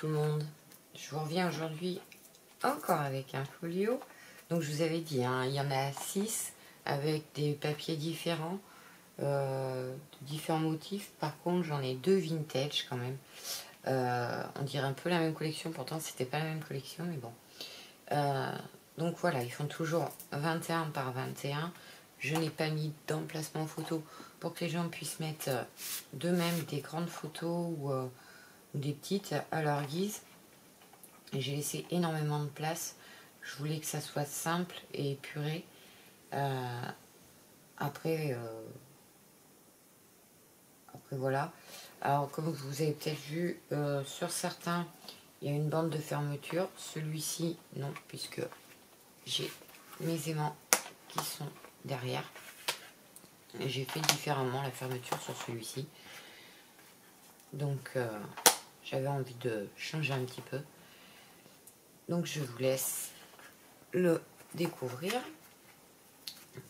tout le monde, je vous reviens aujourd'hui encore avec un folio. Donc je vous avais dit, hein, il y en a 6 avec des papiers différents, de différents motifs. Par contre j'en ai 2 vintage quand même. On dirait un peu la même collection, pourtant c'était pas la même collection, mais bon. Donc voilà, ils font toujours 21 par 21. Je n'ai pas mis d'emplacement photo pour que les gens puissent mettre d'eux-mêmes des grandes photos ou des petites à leur guise. J'ai laissé énormément de place. Je voulais que ça soit simple et épuré. Après voilà. Alors comme vous avez peut-être vu, sur certains, il y a une bande de fermeture. Celui-ci, non, puisque j'ai mes aimants qui sont derrière. J'ai fait différemment la fermeture sur celui-ci. Donc j'avais envie de changer un petit peu. Donc je vous laisse le découvrir.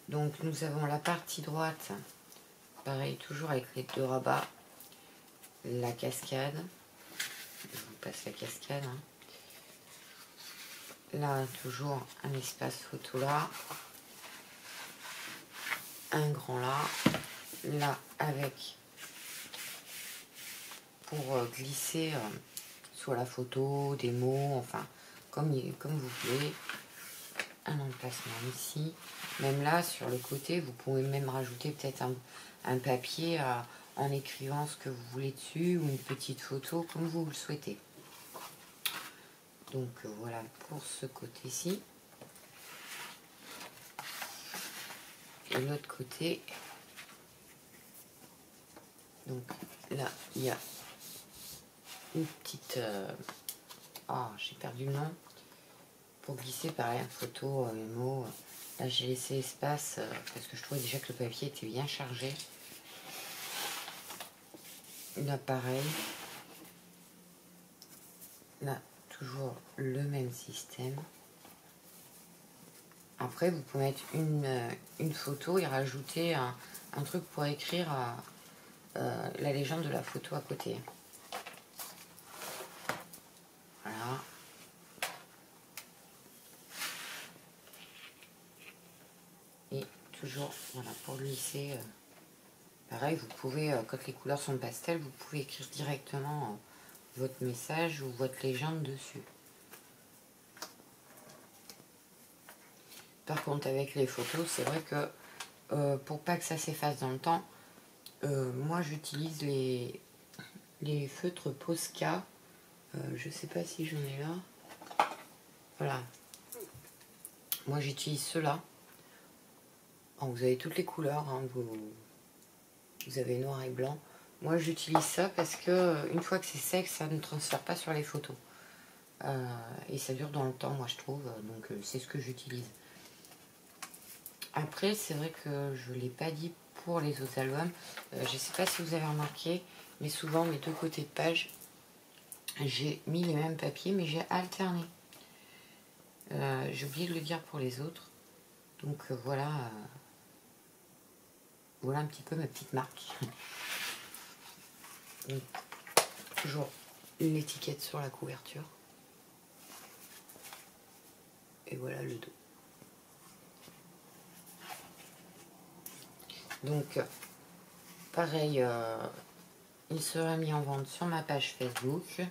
Donc nous avons la partie droite, pareil toujours avec les 2 rabats, la cascade. Je vous passe la cascade. Hein. Là toujours un espace photo là, un grand là, là avec pour glisser soit la photo, des mots, enfin comme vous voulez. Un emplacement ici. Même là, sur le côté, vous pouvez même rajouter peut-être un papier en écrivant ce que vous voulez dessus ou une petite photo comme vous le souhaitez. Donc voilà pour ce côté-ci. Et l'autre côté, donc là, il y a une petite... j'ai perdu le nom. Pour glisser pareil, photo, mémo. Là j'ai laissé espace parce que je trouvais déjà que le papier était bien chargé. Là pareil. Là toujours le même système. Après vous pouvez mettre une photo et rajouter un truc pour écrire la légende de la photo à côté. Voilà. Et toujours, voilà, pour glisser, pareil, vous pouvez, quand les couleurs sont pastel, vous pouvez écrire directement votre message ou votre légende dessus. Par contre, avec les photos, c'est vrai que pour pas que ça s'efface dans le temps, moi j'utilise les feutres Posca. Je sais pas si j'en ai là. Voilà. Moi j'utilise ceux-là. Vous avez toutes les couleurs, hein, vous avez noir et blanc. Moi j'utilise ça parce que une fois que c'est sec, ça ne transfère pas sur les photos. Et ça dure dans le temps, moi je trouve. Donc c'est ce que j'utilise. Après, c'est vrai que je ne l'ai pas dit pour les autres albums. Je ne sais pas si vous avez remarqué, mais souvent mes 2 côtés de page, j'ai mis les mêmes papiers, mais j'ai alterné. J'ai oublié de le dire pour les autres. Donc voilà. Voilà un petit peu ma petite marque. Donc, toujours l'étiquette sur la couverture. Et voilà le dos. Donc, pareil, il sera mis en vente sur ma page Facebook.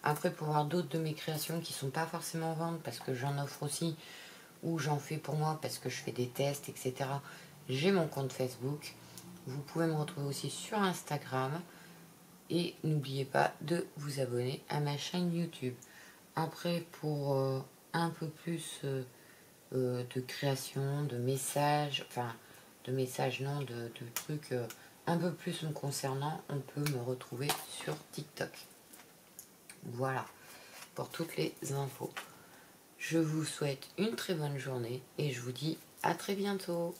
Après, pour voir d'autres de mes créations qui ne sont pas forcément en vente, parce que j'en offre aussi, ou j'en fais pour moi, parce que je fais des tests, etc. J'ai mon compte Facebook. Vous pouvez me retrouver aussi sur Instagram. Et n'oubliez pas de vous abonner à ma chaîne YouTube. Après, pour un peu plus de création, de messages, enfin, de messages non, de trucs un peu plus me concernant, on peut me retrouver sur TikTok. Voilà, pour toutes les infos. Je vous souhaite une très bonne journée et je vous dis à très bientôt.